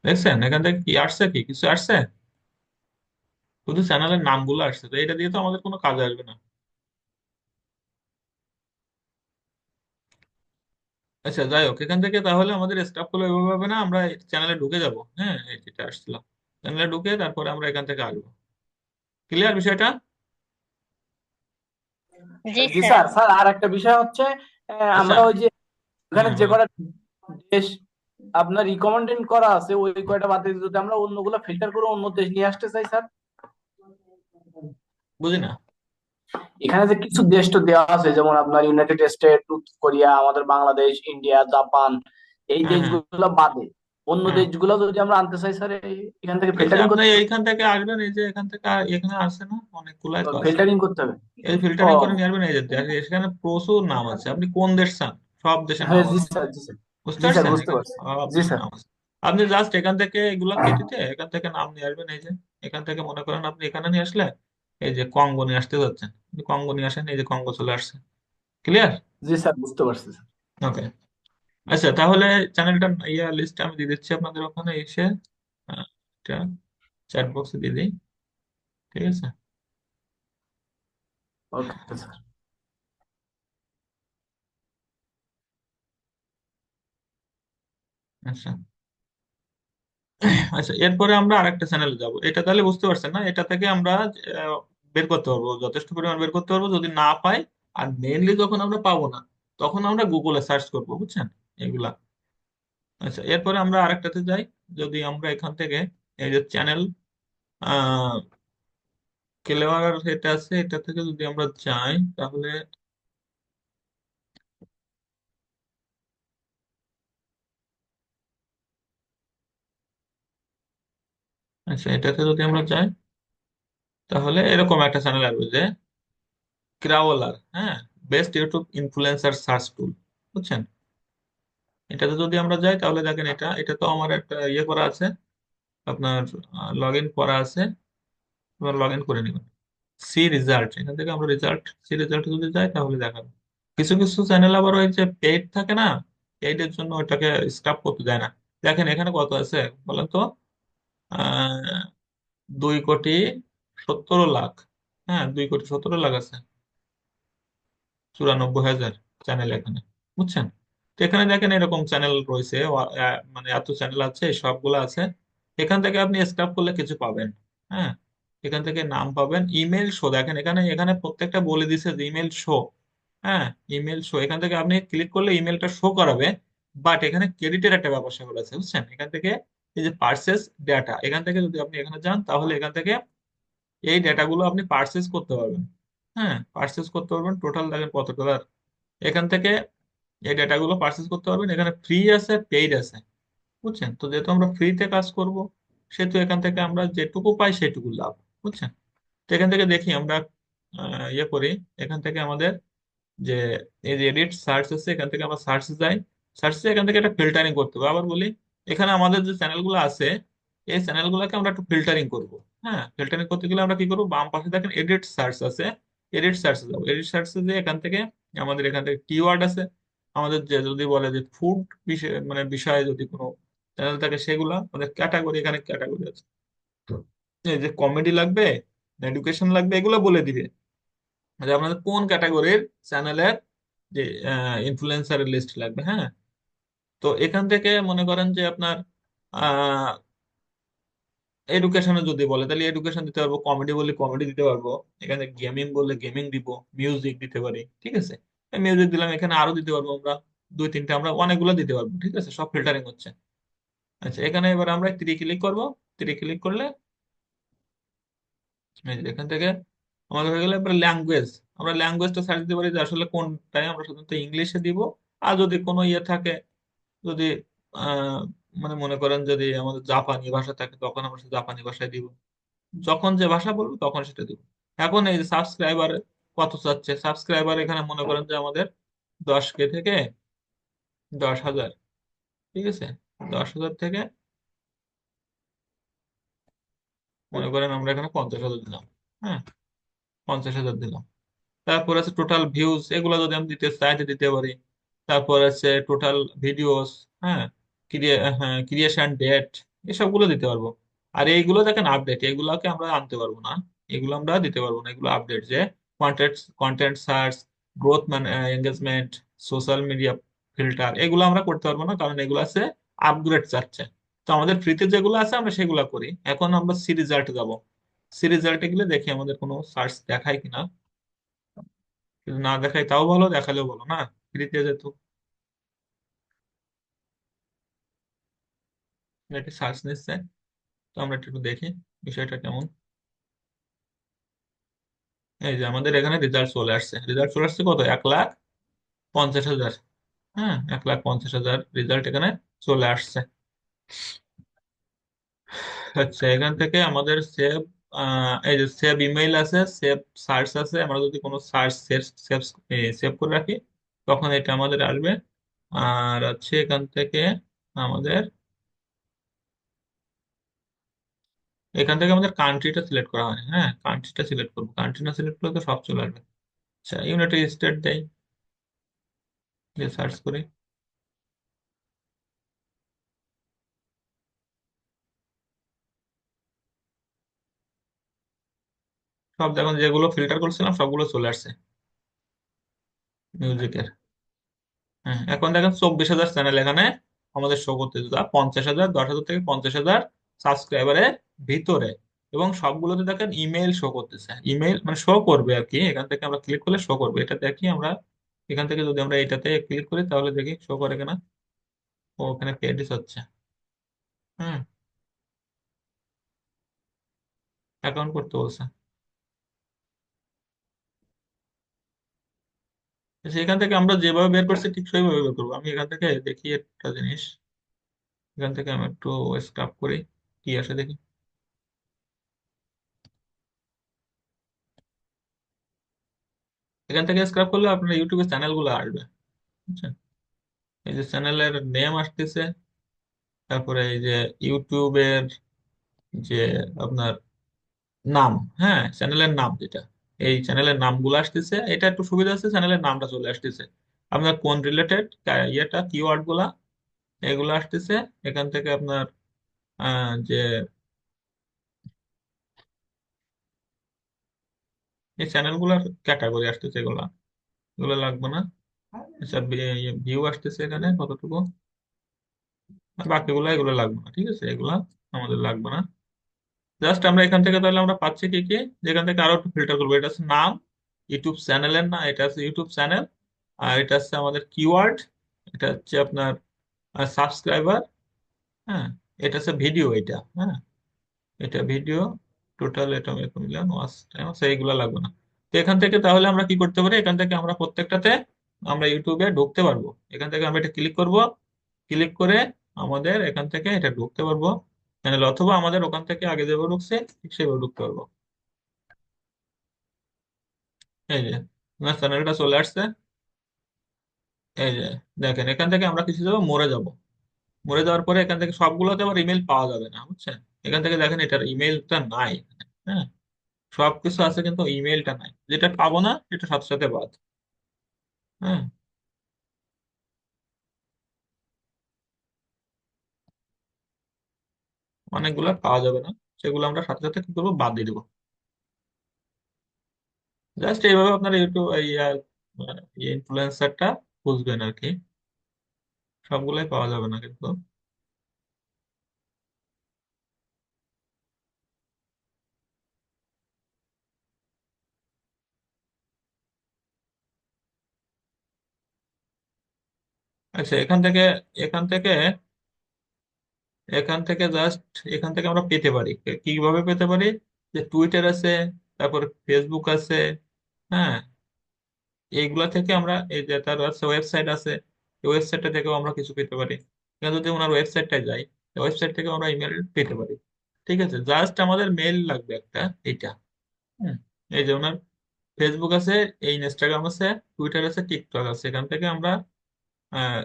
Speaker 1: দেখছেন এখান থেকে কি আসছে, কি কিছু আসছে? শুধু চ্যানেলের নামগুলো আসছে, তো এটা দিয়ে তো আমাদের কোনো কাজে আসবে না। আচ্ছা, যাই হোক, এখান থেকে তাহলে আমাদের স্টাফ গুলো এভাবে হবে না, আমরা চ্যানেলে ঢুকে যাব, হ্যাঁ, এই যেটা আসছিলাম, চ্যানেলে ঢুকে তারপরে আমরা এখান থেকে আসবো। ক্লিয়ার বিষয়টা?
Speaker 2: জি
Speaker 4: জি
Speaker 2: স্যার।
Speaker 4: স্যার। স্যার আর একটা বিষয় হচ্ছে,
Speaker 1: আচ্ছা,
Speaker 4: আমরা ওই যে ওখানে
Speaker 1: হ্যাঁ
Speaker 4: যে
Speaker 1: বলেন।
Speaker 4: কটা দেশ আপনার রিকমেন্ডেড করা আছে ওই কয়টা বাদ দিয়ে যদি আমরা অন্যগুলো ফিল্টার করে অন্য দেশ নিয়ে আসতে চাই স্যার।
Speaker 1: বুঝি না।
Speaker 4: এখানে যে কিছু দেশ তো দেওয়া আছে, যেমন আপনার ইউনাইটেড স্টেট, উত্তর কোরিয়া, আমাদের বাংলাদেশ, ইন্ডিয়া, জাপান, এই
Speaker 1: হ্যাঁ, হ্যাঁ,
Speaker 4: দেশগুলো বাদে অন্য
Speaker 1: হ্যাঁ।
Speaker 4: দেশগুলো যদি আমরা আনতে চাই স্যার, এখান থেকে
Speaker 1: এই যে
Speaker 4: ফিল্টারিং
Speaker 1: আপনি
Speaker 4: করতে
Speaker 1: এইখান থেকে আসবেন, এই যে এখান থেকে এখানে আসছে না, অনেকগুলাই তো আছে।
Speaker 4: ফিল্টারিং করতে হবে।
Speaker 1: এই
Speaker 4: ও
Speaker 1: ফিল্টারিং করে নিয়ে আসবেন, এই যে সেখানে প্রচুর নাম আছে, আপনি কোন দেশ চান, সব দেশের
Speaker 4: হ্যাঁ
Speaker 1: নাম
Speaker 4: জি
Speaker 1: আছে,
Speaker 4: স্যার, জি স্যার।
Speaker 1: বুঝতে
Speaker 4: জি স্যার,
Speaker 1: পারছেন?
Speaker 4: বুঝতে
Speaker 1: এখানে
Speaker 4: পারছি।
Speaker 1: সব
Speaker 4: জি
Speaker 1: দেশের
Speaker 4: স্যার।
Speaker 1: নাম আছে। আপনি জাস্ট এখান থেকে এগুলা কেটে এখান থেকে নাম নিয়ে আসবেন, এই যে এখান থেকে মনে করেন আপনি এখানে নিয়ে আসলে, এই যে কঙ্গো নিয়ে আসতে যাচ্ছেন, আপনি কঙ্গো নিয়ে আসেন, এই যে কঙ্গো চলে আসছে। ক্লিয়ার?
Speaker 4: জি স্যার, বুঝতে পারছি স্যার।
Speaker 1: ওকে। আচ্ছা, তাহলে চ্যানেলটা ইয়া লিস্ট আমি দিয়ে দিচ্ছি আপনাদের ওখানে এসে, আহ, এটা চ্যাট বক্সে দিয়ে দিই, ঠিক আছে?
Speaker 4: Okay sir.
Speaker 1: আচ্ছা, আচ্ছা, এরপরে আমরা আরেকটা চ্যানেলে যাব, এটা তাহলে বুঝতে পারছেন না, এটা থেকে আমরা আহ, বের করতে পারবো, যথেষ্ট পরিমাণ বের করতে পারবো যদি না পাই। আর মেইনলি যখন আমরা পাবো না, তখন আমরা গুগলে সার্চ করবো, বুঝছেন এগুলা। আচ্ছা, এরপরে আমরা আরেকটাতে যাই। যদি আমরা এখান থেকে এই যে চ্যানেল ক্লেভার এটা আছে, এটা থেকে যদি আমরা যাই তাহলে, আচ্ছা এটাতে যদি আমরা যাই তাহলে এরকম একটা চ্যানেল আসবে যে ক্রাওলার, হ্যাঁ, বেস্ট ইউটিউব ইনফ্লুয়েন্সার সার্চ টুল, বুঝছেন? এটাতে যদি আমরা যাই তাহলে দেখেন, এটা তো আমার একটা ইয়ে করা আছে, আপনার লগ ইন করা আছে, এবার লগ ইন করে নেবেন। সি রেজাল্ট, এখান থেকে আমরা রেজাল্ট, সি রেজাল্ট যদি যাই তাহলে দেখাবো। কিছু কিছু চ্যানেল আবার ওই যে পেইড থাকে না, পেইডের জন্য ওটাকে স্ক্রাপ করতে দেয় না। দেখেন এখানে কত আছে বলেন তো, 2,17,00,000, হ্যাঁ, 2,17,00,000 আছে, 94,000 চ্যানেল এখানে, বুঝছেন? তো এখানে দেখেন এরকম চ্যানেল রয়েছে, মানে এত চ্যানেল আছে, সবগুলো আছে। এখান থেকে আপনি স্ক্রাব করলে কিছু পাবেন, হ্যাঁ। এখান থেকে নাম পাবেন, ইমেল শো, দেখেন এখানে এখানে প্রত্যেকটা বলে দিছে যে ইমেল শো, হ্যাঁ, ইমেল শো, এখান থেকে আপনি ক্লিক করলে ইমেলটা শো করাবে। বাট এখানে ক্রেডিটের একটা ব্যাপার স্যাপার আছে, বুঝছেন? এখান থেকে এই যে পার্সেস ডেটা, এখান থেকে যদি আপনি এখানে যান তাহলে এখান থেকে এই ডেটাগুলো আপনি পার্সেস করতে পারবেন, হ্যাঁ, পার্সেস করতে পারবেন। টোটাল দেখেন কত ডলার, এখান থেকে এই ডেটাগুলো পার্চেস করতে পারবেন। এখানে ফ্রি আছে, পেইড আছে, বুঝছেন? তো যেহেতু আমরা ফ্রিতে কাজ করব, সেহেতু এখান থেকে আমরা যেটুকু পাই সেটুকু লাভ, বুঝছেন? তো এখান থেকে দেখি আমরা ইয়ে করি, এখান থেকে আমাদের যে এই যে এডিট সার্চ আছে, এখান থেকে আমরা সার্চ যাই, সার্চে এখান থেকে একটা ফিল্টারিং করতে হবে। আবার বলি, এখানে আমাদের যে চ্যানেলগুলো আছে, এই চ্যানেলগুলোকে আমরা একটু ফিল্টারিং করব। হ্যাঁ, ফিল্টারিং করতে গেলে আমরা কি করবো, বাম পাশে দেখেন এডিট সার্চ আছে, এডিট সার্চে যাবো, এডিট সার্চে যে এখান থেকে আমাদের এখান থেকে কিওয়ার্ড আছে, আমাদের যে যদি বলে যে ফুড বিষয়, মানে বিষয়ে যদি কোনো চ্যানেল থাকে, সেগুলা আমাদের ক্যাটাগরি, এখানে ক্যাটাগরি আছে। এই যে কমেডি লাগবে, এডুকেশন লাগবে, এগুলো বলে দিবে যে আপনাদের কোন ক্যাটাগরির চ্যানেলের যে ইনফ্লুয়েন্সারের লিস্ট লাগবে। হ্যাঁ, তো এখান থেকে মনে করেন যে আপনার এডুকেশনে যদি বলে তাহলে এডুকেশন দিতে পারবো, কমেডি বলে কমেডি দিতে পারবো, এখানে গেমিং বললে গেমিং দিব, মিউজিক দিতে পারি। ঠিক আছে, মিউজিক দিলাম, এখানে আরো দিতে পারবো আমরা দুই তিনটা, আমরা অনেকগুলো দিতে পারবো। ঠিক আছে, সব ফিল্টারিং হচ্ছে। আচ্ছা, এখানে এবার আমরা 3 ক্লিক করব। 3 ক্লিক করলে এই যে এখান থেকে আমাদের হয়ে গেলে এবার ল্যাঙ্গুয়েজ। আমরা ল্যাঙ্গুয়েজটা সার্চ দিতে পারি যে আসলে কোনটাই, আমরা সাধারণত ইংলিশে দিব। আর যদি কোনো ইয়ে থাকে, যদি আহ মানে মনে করেন যদি আমাদের জাপানি ভাষা থাকে তখন আমরা সেটা জাপানি ভাষায় দিব, যখন যে ভাষা বলবো তখন সেটা দিব। এখন এই যে সাবস্ক্রাইবার কত চাচ্ছে, সাবস্ক্রাইবার এখানে মনে করেন যে আমাদের 10K থেকে 10,000। ঠিক আছে, 10,000 থেকে মনে করেন আমরা এখানে 50,000 দিলাম। হ্যাঁ, 50,000 দিলাম। তারপর আছে টোটাল ভিউজ, এগুলো যদি আমি দিতে চাইতে দিতে পারি। তারপর আছে টোটাল ভিডিওস। হ্যাঁ, হ্যাঁ, ক্রিয়েশন ডেট, এসবগুলো দিতে পারবো। আর এইগুলো দেখেন আপডেট, এগুলোকে আমরা আনতে পারবো না, এগুলো আমরা দিতে পারবো না। এগুলো আপডেট যে কন্টেন্ট, কন্টেন্ট সার্চ, গ্রোথ মানে এঙ্গেজমেন্ট, সোশ্যাল মিডিয়া ফিল্টার, এগুলো আমরা করতে পারবো না, কারণ এগুলো আছে আপগ্রেড চাচ্ছে। তো আমাদের ফ্রিতে যেগুলো আছে আমরা সেগুলো করি। এখন আমরা সি রেজাল্টে যাব। সি রেজাল্টে গেলে দেখি আমাদের কোনো সার্চ দেখায় কিনা। যদি না দেখায় তাও ভালো, দেখালেও ভালো না, ফ্রিতে যেত। একটি সার্চ নিচ্ছে, তো আমরা একটু দেখি বিষয়টা কেমন। এই যে আমাদের এখানে রেজাল্ট চলে আসছে, রেজাল্ট চলে আসছে কত, 1,50,000। হ্যাঁ, 1,50,000 রেজাল্ট এখানে চলে আসছে। আচ্ছা, এখান থেকে আমাদের সেভ, এই যে সেভ ইমেইল আছে, সেভ সার্চ আছে, আমরা যদি কোনো সার্চ সেভ সেভ সেভ করে রাখি তখন এটা আমাদের আসবে। আর আছে এখান থেকে আমাদের, এখান থেকে আমাদের কান্ট্রিটা সিলেক্ট করা হয়। হ্যাঁ, কান্ট্রিটা সিলেক্ট করবো, কান্ট্রি না সিলেক্ট করলে তো সব চলে আসবে। আচ্ছা, ইউনাইটেড স্টেট দেই, দিয়ে সার্চ করি। সব দেখুন যেগুলো ফিল্টার করছিলাম সবগুলো চলে আসছে মিউজিকের। হ্যাঁ, এখন দেখেন 24,000 চ্যানেল এখানে আমাদের শো করতেছে, যা 50,000, 10,000 থেকে 50,000 সাবস্ক্রাইবারের ভিতরে। এবং সবগুলোতে দেখেন ইমেল শো করতেছে, ইমেল মানে শো করবে আর কি। এখান থেকে আমরা ক্লিক করলে শো করবে, এটা দেখি আমরা। এখান থেকে যদি আমরা এটাতে ক্লিক করি তাহলে দেখি শো করে কিনা। ও, ওখানে পেডিস হচ্ছে। হুম, অ্যাকাউন্ট করতে বলছে। সেখান থেকে আমরা যেভাবে বের করছি ঠিক সেইভাবে বের করবো। আমি এখান থেকে দেখি একটা জিনিস, এখান থেকে আমি একটু স্ক্রাপ করি, কি আসে দেখি। এখান থেকে স্ক্রাপ করলে আপনার ইউটিউবে চ্যানেলগুলো আসবে। বুঝছেন, এই যে চ্যানেলের নেম আসতেছে, তারপরে এই যে ইউটিউবের যে আপনার নাম, হ্যাঁ চ্যানেলের নাম যেটা, এই চ্যানেলের নামগুলো আসতেছে। এটা একটু সুবিধা আছে, চ্যানেলের নামটা চলে আসতেছে। আপনার কোন রিলেটেড ইয়েটা, কিওয়ার্ড গুলা, এগুলো আসতেছে। এখান থেকে আপনার যে এই চ্যানেলগুলোর ক্যাটাগরি আসতেছে, এগুলা এগুলো লাগবে না। আচ্ছা, ভিউ আসতেছে এখানে কতটুকু, আর বাকিগুলো এগুলো লাগবে না। ঠিক আছে, এগুলা আমাদের লাগবে না। জাস্ট আমরা এখান থেকে তাহলে আমরা পাচ্ছি কি কি, যেখান থেকে আরো একটু ফিল্টার করবো। এটা হচ্ছে নাম, ইউটিউব চ্যানেলের না, এটা হচ্ছে ইউটিউব চ্যানেল। আর এটা হচ্ছে আমাদের কিওয়ার্ড, এটা হচ্ছে আপনার সাবস্ক্রাইবার। হ্যাঁ, এটা হচ্ছে ভিডিও, এটা হ্যাঁ, এটা ভিডিও টোটাল, এটা মিলিয়ন ওয়াচ টাইম আছে, এইগুলো লাগবে না। তো এখান থেকে তাহলে আমরা কি করতে পারি, এখান থেকে আমরা প্রত্যেকটাতে আমরা ইউটিউবে ঢুকতে পারবো। এখান থেকে আমরা এটা ক্লিক করব, ক্লিক করে আমাদের এখান থেকে এটা ঢুকতে পারবো চ্যানেল, অথবা আমাদের ওখান থেকে আগে যেভাবে ঢুকছে ঠিক সেভাবে ঢুকতে পারবো। এই যে আমার চ্যানেলটা চলে আসছে। এই যে দেখেন, এখান থেকে আমরা কিছু যাবো, মরে যাব। মরে যাওয়ার পরে এখান থেকে সবগুলোতে আবার ইমেল পাওয়া যাবে না, বুঝছেন। এখান থেকে দেখেন এটার ইমেলটা নাই এখানে। হ্যাঁ, সবকিছু আছে কিন্তু ইমেলটা নাই, যেটা পাবো না এটা সাথে সাথে বাদ। হ্যাঁ, অনেকগুলো পাওয়া যাবে না, সেগুলো আমরা সাথে সাথে কি করবো, বাদ দিয়ে দেবো। জাস্ট এইভাবে আপনারা ইউটিউব ইনফ্লুয়েন্সারটা বুঝবেন আর কি, সবগুলাই পাওয়া যাবে না কিন্তু। আচ্ছা, এখান থেকে এখান থেকে জাস্ট এখান থেকে আমরা পেতে পারি। কিভাবে পেতে পারি? যে টুইটার আছে, তারপর ফেসবুক আছে, হ্যাঁ, এইগুলা থেকে আমরা, এই যে তার আছে ওয়েবসাইট আছে, এই ওয়েবসাইটটা থেকেও আমরা কিছু পেতে পারি। এখানে যদি ওনার ওয়েবসাইটটায় যাই, ওয়েবসাইট থেকে আমরা ইমেল পেতে পারি। ঠিক আছে, জাস্ট আমাদের মেল লাগবে একটা, এইটা। হুম, এই যে ওনার ফেসবুক আছে, এই ইনস্টাগ্রাম আছে, টুইটার আছে, টিকটক আছে, এখান থেকে আমরা আহ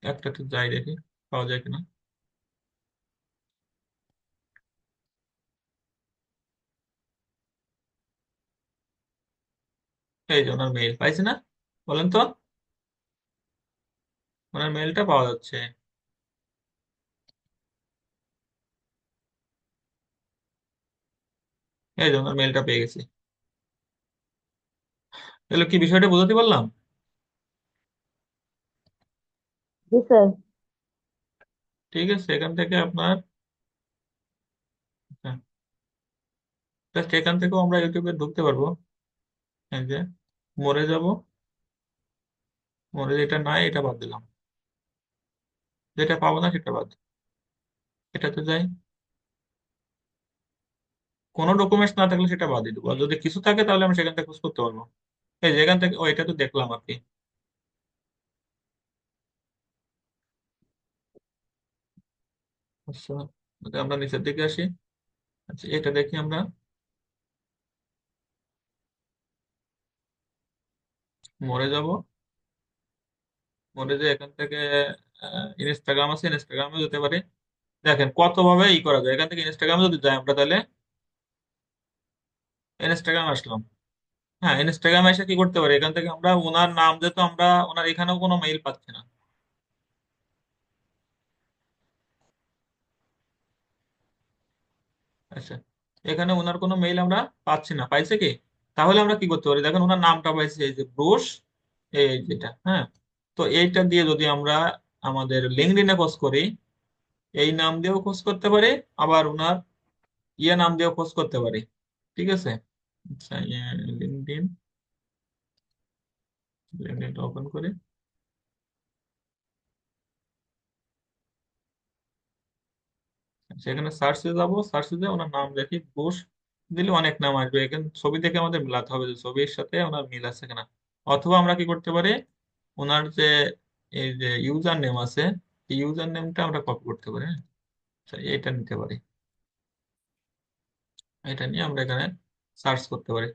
Speaker 1: একটা একটু যাই দেখি পাওয়া যায় কিনা। এই যে ওনার মেইল পাইছে না, বলেন তো? ওনার মেইলটা পাওয়া যাচ্ছে। এই যে ওনার মেইলটা পেয়ে গেছি। তাহলে কি বিষয়টা বোঝাতে পারলাম?
Speaker 5: জি স্যার।
Speaker 1: ঠিক আছে, এখান থেকে আপনার, জাস্ট এখান থেকেও আমরা ইউটিউবে ঢুকতে পারবো। এই যে মরে যাব, মরে যেটা নাই এটা বাদ দিলাম, যেটা পাবো না সেটা বাদ, এটাতে যাই। কোনো ডকুমেন্টস না থাকলে সেটা বাদ দিয়ে দেবো, আর যদি কিছু থাকে তাহলে আমি সেখান থেকে খোঁজ করতে পারবো। এই যে এখান থেকে, ও এটা তো দেখলাম আর কি। আচ্ছা, যদি আমরা নিচের দিকে আসি, আচ্ছা এটা দেখি আমরা, মরে যাব, মরে যে এখান থেকে ইনস্টাগ্রাম আছে, ইনস্টাগ্রামে যেতে পারি। দেখেন কত ভাবে ই করা যায়। এখান থেকে ইনস্টাগ্রামে যদি যাই আমরা, তাহলে ইনস্টাগ্রাম আসলাম। হ্যাঁ, ইনস্টাগ্রামে এসে কি করতে পারি, এখান থেকে আমরা ওনার নাম, যেহেতু আমরা ওনার এখানেও কোনো মেইল পাচ্ছি না। আচ্ছা, এখানে ওনার কোনো মেইল আমরা পাচ্ছি না, পাইছে কি? তাহলে আমরা কি করতে পারি, দেখেন ওনার নামটা পাইছি, এই যে ব্রুস, এই যেটা, হ্যাঁ। তো এইটা দিয়ে যদি আমরা আমাদের লিঙ্কডইনে খোঁজ করি, এই নাম দিয়েও খোঁজ করতে পারি, আবার ওনার নাম দিয়েও খোঁজ করতে পারি। ঠিক আছে, আচ্ছা, লিঙ্কডইন, লিঙ্কডইনটা ওপেন করি। সেখানে সার্চে যাব, সার্চে দিয়ে ওনার নাম দেখি, ঘোষ দিলে অনেক নাম আসবে। এখানে ছবি দেখে আমাদের মিলাতে হবে যে ছবির সাথে ওনার মিল আছে কিনা। অথবা আমরা কি করতে পারি, ওনার যে এই যে ইউজার নেম আছে, এই ইউজার নেমটা আমরা কপি করতে পারি, হ্যাঁ। আচ্ছা, এইটা নিতে পারি, এটা নিয়ে আমরা এখানে সার্চ করতে পারি।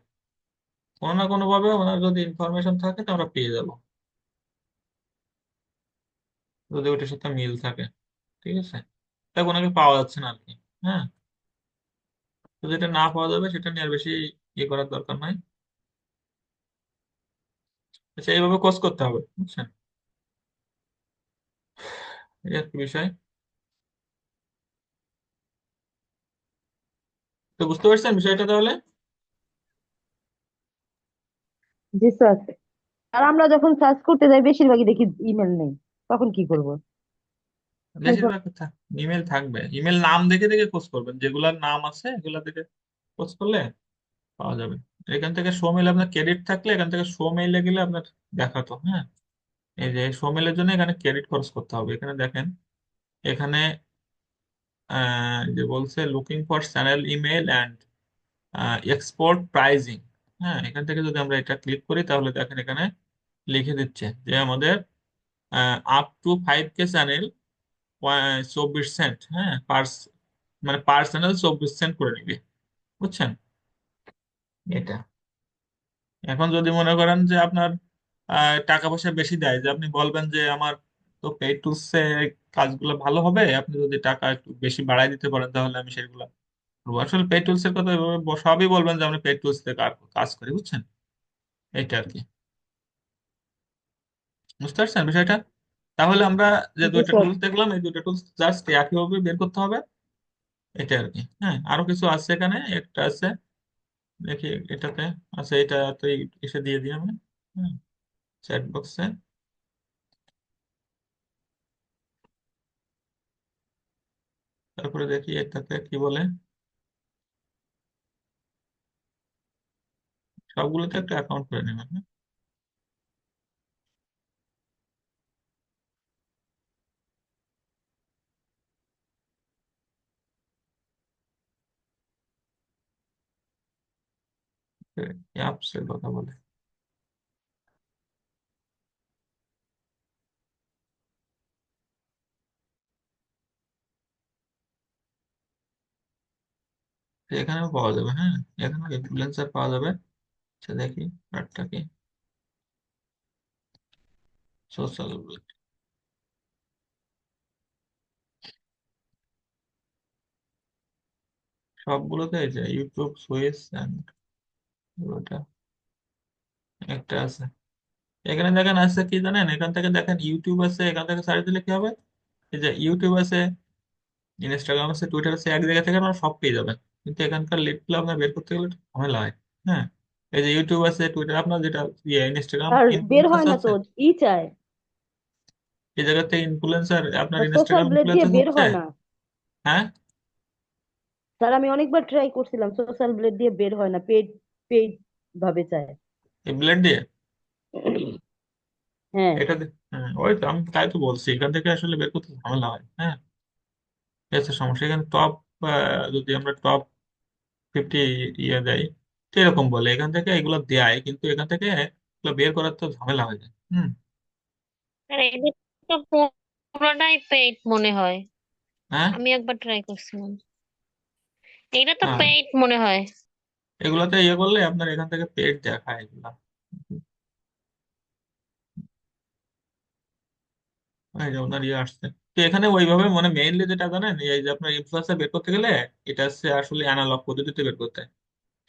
Speaker 1: কোনো না কোনো ভাবে ওনার যদি ইনফরমেশন থাকে তো আমরা পেয়ে যাব, যদি ওটার সাথে মিল থাকে। ঠিক আছে, তাই ওনাকে পাওয়া যাচ্ছে না আর কি। হ্যাঁ, তো যেটা না পাওয়া যাবে সেটা নিয়ে আর বেশি ইয়ে করার দরকার নাই। আচ্ছা, এইভাবে কোর্স করতে হবে, বুঝছেন? এই আর কি বিষয়। তো বুঝতে পারছেন বিষয়টা তাহলে?
Speaker 5: জি স্যার। আর আমরা যখন সার্চ করতে যাই বেশিরভাগই দেখি ইমেল নেই, তখন কি করব?
Speaker 1: বেশিরভাগ ইমেল থাকবে, ইমেল নাম দেখে দেখে খোঁজ করবেন, যেগুলার নাম আছে এগুলা দেখে খোঁজ করলে পাওয়া যাবে। এখান থেকে শো মেল, আপনার ক্রেডিট থাকলে এখান থেকে শো মেইলে গেলে আপনার দেখাতো, হ্যাঁ। এই যে শো মেলের জন্য এখানে ক্রেডিট খরচ করতে হবে। এখানে দেখেন, এখানে যে বলছে looking for channel email and export pricing. হ্যাঁ, এখান থেকে যদি আমরা এটা ক্লিক করি তাহলে দেখেন এখানে লিখে দিচ্ছে যে আমাদের up to 5K channel 24 Saint, হ্যাঁ, মানে পার চ্যানেল 24 সেন্ট করে নিবে, বুঝছেন? এটা এখন যদি মনে করেন যে আপনার টাকা পয়সা বেশি দেয়, যে আপনি বলবেন যে আমার তো পেইড টুলসে কাজগুলো ভালো হবে, আপনি যদি টাকা একটু বেশি বাড়াই দিতে পারেন তাহলে আমি সেগুলো করবো। আসলে পেইড টুলস এর কথা এভাবে সবই বলবেন যে আমি পেইড টুলস থেকে কাজ করি, বুঝছেন? এটা আর কি, বুঝতে পারছেন বিষয়টা? তাহলে আমরা যে
Speaker 5: জি
Speaker 1: দুইটা
Speaker 5: স্যার।
Speaker 1: টুলস দেখলাম, এই দুইটা টুলস জাস্ট একইভাবে বের করতে হবে। এটা আর কি, হ্যাঁ। আরো কিছু আছে, এখানে একটা আছে দেখি এটাতে আচ্ছা এটা তো এসে দিয়ে দিই আমি। হ্যাঁ, চ্যাট বক্সে। তারপরে দেখি এটাতে কি বলে। সবগুলোতে একটা অ্যাকাউন্ট করে নেবেন, হ্যাঁ? অ্যাপসের কথা বলে। তো এখানেও পাওয়া যাবে, হ্যাঁ, এখানেও ইনফ্লুয়েন্সার পাওয়া যাবে। আচ্ছা দেখি কার্ডটা কি। সোশ্যাল, সবগুলোতে এই যে ইউটিউব সুইস অ্যান্ড ওটা একটা আছে। এখানে দেখেন আছে কি জানেন, এখান থেকে দেখেন ইউটিউব আছে, এখান থেকে সার্চ দিলে কি হবে, এই যে ইউটিউব আছে, ইনস্টাগ্রাম আছে, টুইটার আছে, এক জায়গা থেকে আপনারা সব পেয়ে যাবেন। কিন্তু এখানকার লিঙ্কগুলো আপনার বের করতে গেলে একটু ঝামেলা হয়। হ্যাঁ, এই যে ইউটিউব আছে, টুইটার, আপনার যেটা ইনস্টাগ্রাম
Speaker 5: আর বের হয়
Speaker 1: ইনফ্লুয়েন্সার
Speaker 5: না
Speaker 1: আছে,
Speaker 5: তো, চায়।
Speaker 1: এই জায়গা থেকে ইনফ্লুয়েন্সার, আপনার
Speaker 5: আর সোশ্যাল
Speaker 1: ইনস্টাগ্রাম
Speaker 5: ব্লেড দিয়ে
Speaker 1: ইনফ্লুয়েন্সার
Speaker 5: বের
Speaker 1: হচ্ছে।
Speaker 5: হয় না।
Speaker 1: হ্যাঁ,
Speaker 5: স্যার আমি অনেকবার ট্রাই করছিলাম, সোশ্যাল ব্লেড দিয়ে বের হয় না, পেড পেড ভাবে চায়।
Speaker 1: এই ব্লেড দিয়ে
Speaker 5: হ্যাঁ।
Speaker 1: হ্যাঁ, ওই তো আমি তাই তো বলছি, এখান থেকে আসলে বের করতে ঝামেলা হয়। হ্যাঁ, এই হচ্ছে সমস্যা। এখানে টপ, যদি আমরা টপ 50 ইয়ে দেয়, তো এরকম বলে এখান থেকে এগুলো দেয়, কিন্তু এখান থেকে এগুলো বের করার তো ঝামেলা হয়ে যায়। হুম।
Speaker 2: আর এদের তো পুরোটাই পেইড মনে হয়।
Speaker 1: হ্যাঁ,
Speaker 2: আমি একবার ট্রাই করছিলাম, এটা তো
Speaker 1: হ্যাঁ,
Speaker 2: পেইড মনে হয়।
Speaker 1: এগুলাতে ইয়ে করলে আপনার এখান থেকে পেট দেখায় এগুলা। এই যে ওনার ইয়ে আসছে। তো এখানে ওইভাবে মানে মেইনলি যেটা জানেন, এই যে আপনার ইনফ্লুয়েন্সার বের করতে গেলে এটা হচ্ছে আসলে অ্যানালগ পদ্ধতিতে বের করতে হয়।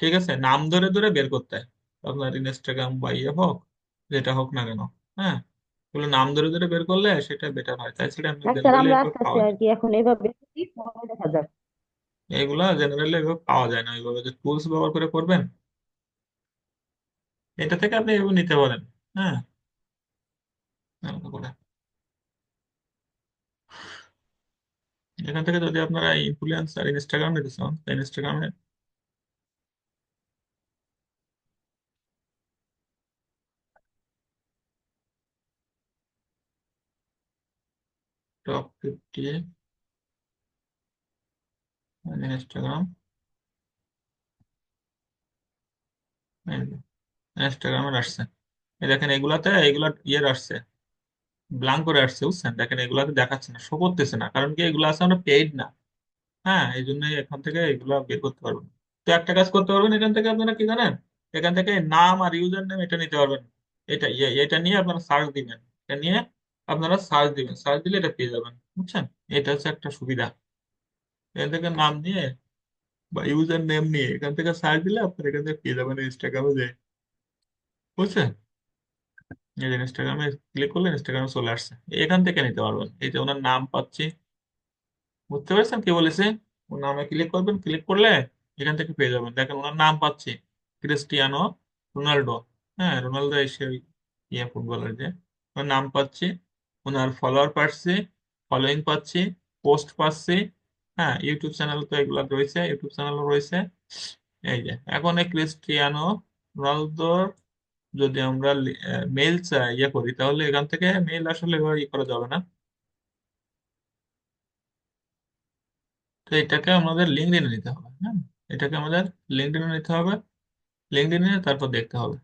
Speaker 1: ঠিক আছে, নাম ধরে ধরে বের করতে হয়। আপনার ইনস্টাগ্রাম বা ইয়ে হোক, যেটা হোক না কেন। হ্যাঁ, এগুলো নাম ধরে ধরে বের করলে সেটা বেটার হয়, তাছাড়া এমনি
Speaker 5: হ্যাঁ স্যার,
Speaker 1: জেনারেলি
Speaker 5: আমরা
Speaker 1: এভাবে
Speaker 5: আস্তে আস্তে
Speaker 1: পাওয়া
Speaker 5: আর
Speaker 1: যায়।
Speaker 5: কি এখন এভাবে করি, পরে দেখা যাক।
Speaker 1: এগুলা জেনারেলি এভাবে পাওয়া যায় না, ওইভাবে যে টুলস ব্যবহার করে করবেন। এটা থেকে আপনি এভাবে নিতে পারেন। হ্যাঁ, এরকম করে। এখান থেকে যদি আপনারা ইনফ্লুয়েন্সার ইনস্টাগ্রাম নিতে চান, ইনস্টাগ্রামে টপ 50, ইনস্টাগ্রাম, ইনস্টাগ্রামের আসছে। এই দেখেন এগুলাতে, এগুলা ইয়ের আসছে, ব্লাঙ্ক করে আসছে, বুঝছেন? দেখেন এগুলাতে দেখাচ্ছে না, শো করতেছে না, কারণ কি এগুলো আছে আমরা পেইড না। হ্যাঁ, এই জন্য এখান থেকে এগুলা বের করতে পারবেন। তো একটা কাজ করতে পারবেন এখান থেকে, আপনারা কি জানেন, এখান থেকে নাম আর ইউজার নেম এটা নিতে পারবেন। এটা নিয়ে আপনারা সার্চ দিবেন, এটা নিয়ে আপনারা সার্চ দিবেন, সার্চ দিলে এটা পেয়ে যাবেন, বুঝছেন? এটা হচ্ছে একটা সুবিধা। এখান থেকে নাম নিয়ে বা ইউজার নেম নিয়ে এখান থেকে সার্চ দিলে আপনার এখান থেকে পেয়ে যাবেন ইনস্টাগ্রামে যে, বুঝছেন? এই যে ইনস্টাগ্রামে ক্লিক করলে ইনস্টাগ্রামে চলে আসছে, এখান থেকে নিতে পারবেন। এই যে ওনার নাম পাচ্ছি, বুঝতে পারছেন কি বলেছে? ওর নামে ক্লিক করবেন, ক্লিক করলে এখান থেকে পেয়ে যাবেন। দেখেন ওনার নাম পাচ্ছি, ক্রিস্টিয়ানো রোনাল্ডো। হ্যাঁ, রোনালদো এসে ওই ইয়ে ফুটবলার যে, ওনার নাম পাচ্ছি, ওনার ফলোয়ার পাচ্ছি, ফলোইং পাচ্ছি, পোস্ট পাচ্ছি। হ্যাঁ, ইউটিউব চ্যানেল তো এগুলো রয়েছে, ইউটিউব চ্যানেলও রয়েছে। এই যে এখন এই ক্রিস্টিয়ানো রোনালদোর যদি আমরা মেল চাই ইয়ে করি, তাহলে এখান থেকে মেল আসলে এভাবে ই করা যাবে না। তো এটাকে আমাদের লিঙ্কডইনে নিতে হবে। হ্যাঁ, এটাকে আমাদের লিঙ্কডইনে নিতে হবে, লিঙ্কডইনে তারপর দেখতে হবে।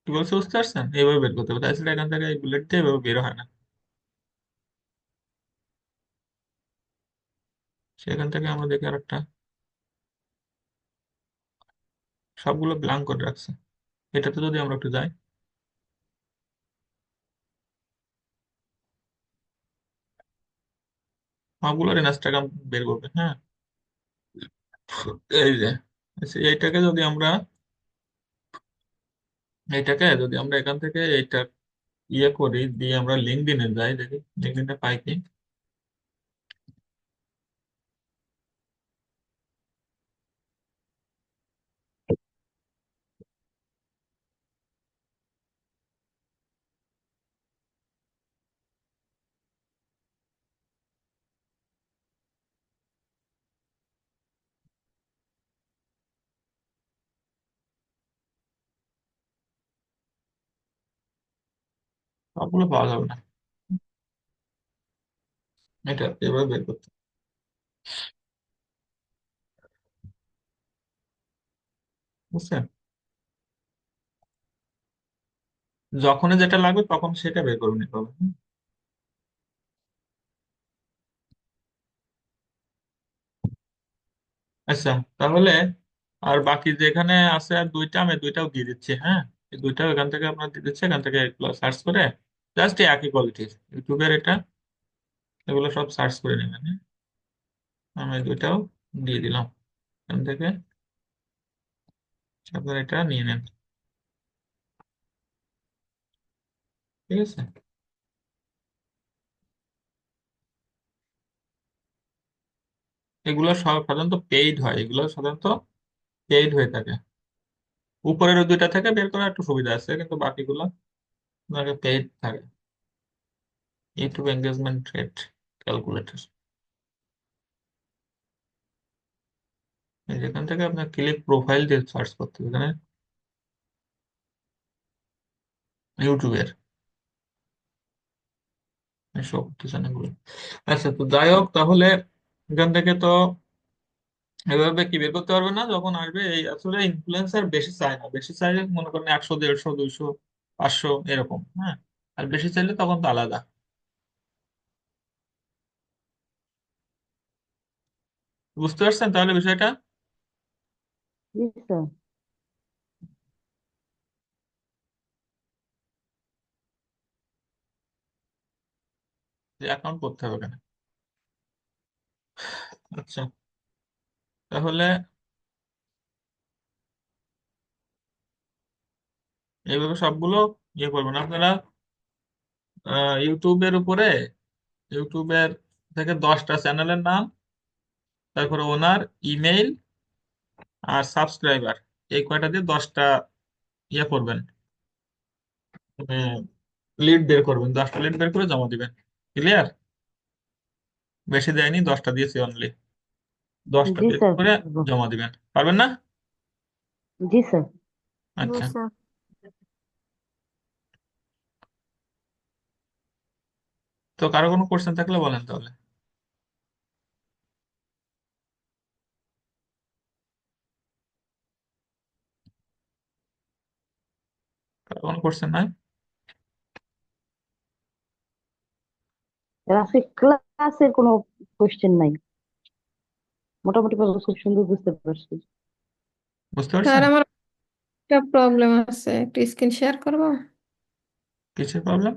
Speaker 1: কি বলছে বুঝতে পারছেন? এইভাবে বের করতে হবে, তাছাড়া এখান থেকে এই বুলেট দিয়ে এভাবে বের হয় না। সেখান থেকে আমরা দেখি আর একটা, সবগুলো ব্ল্যাঙ্ক করে রাখছে। এটাতে যদি আমরা একটু যাই, সবগুলোর ইনস্টাগ্রাম বের করবে। হ্যাঁ, এই যে আচ্ছা, এইটাকে যদি আমরা এখান থেকে এইটা ইয়ে করি দিয়ে আমরা লিঙ্কডইনে যাই, দেখি লিঙ্কডইনে পাই কি। সবগুলো পাওয়া যাবে না, এটা এভাবে বের করতে হবে। বুঝছেন? যখনই যেটা লাগবে তখন সেটা বের করবেন এভাবে। আচ্ছা, তাহলে আর বাকি যেখানে আছে আর দুইটা, আমি দুইটাও দিয়ে দিচ্ছি, হ্যাঁ। এই দুইটাও এখান থেকে আপনার দিয়ে দিচ্ছি, এখান থেকে এগুলো সার্চ করে জাস্ট একই কোয়ালিটির ইউটিউবের এটা, এগুলো সব সার্চ করে নেবেন, হ্যাঁ? আমি এই দুইটাও দিয়ে দিলাম এখান থেকে, আপনারা এটা নিয়ে নেন, ঠিক আছে? এগুলো সব সাধারণত পেইড হয়, এগুলো সাধারণত পেইড হয়ে থাকে। উপরের ওই দুইটা থেকে বের করা একটু সুবিধা আছে, কিন্তু বাকিগুলো আপনাকে পেইড থাকে। ইউটিউব এঙ্গেজমেন্ট রেট ক্যালকুলেটর, যেখান থেকে আপনার ক্লিক প্রোফাইল দিয়ে সার্চ করতে হবে এখানে ইউটিউবের সব চ্যানেলগুলো। আচ্ছা, তো যাই হোক, তাহলে এখান থেকে তো এভাবে কি বের করতে পারবে না যখন আসবে। এই আসলে ইনফ্লুয়েন্সার বেশি চায় না, বেশি চাইলে মনে করেন 100, 150, 200, 500 এরকম, হ্যাঁ। আর বেশি চাইলে তখন তো আলাদা। বুঝতে পারছেন তাহলে বিষয়টা?
Speaker 5: জি স্যার।
Speaker 1: যে অ্যাকাউন্ট করতে হবে এখানে। আচ্ছা, তাহলে এইভাবে সবগুলো ইয়ে করবেন আপনারা। ইউটিউবের উপরে, ইউটিউবের থেকে 10টা চ্যানেলের নাম, তারপরে ওনার ইমেইল আর সাবস্ক্রাইবার, এই কয়টা দিয়ে 10টা ইয়ে করবেন, লিড বের করবেন, 10টা লিড বের করে জমা দিবেন। ক্লিয়ার? বেশি দেয়নি, 10টা দিয়েছি অনলি। 10টা
Speaker 5: জি
Speaker 1: বের
Speaker 5: স্যার,
Speaker 1: করে
Speaker 5: পারবো।
Speaker 1: জমা দিবেন, পারবেন না?
Speaker 5: জি স্যার।
Speaker 3: জি
Speaker 1: আচ্ছা,
Speaker 3: স্যার।
Speaker 1: তো কারো কোনো কোশ্চেন থাকলে বলেন তাহলে। কারো কোনো কোশ্চেন নাই?
Speaker 5: আর আজকে ক্লাসের কোনো কোশ্চেন নাই, মোটামুটি ভাবে খুব সুন্দর বুঝতে পারছি।
Speaker 1: বুঝতে
Speaker 6: স্যার
Speaker 1: পারছেন?
Speaker 6: আমার একটা প্রবলেম আছে, একটু স্ক্রিন শেয়ার করবো?
Speaker 1: কিসের প্রবলেম?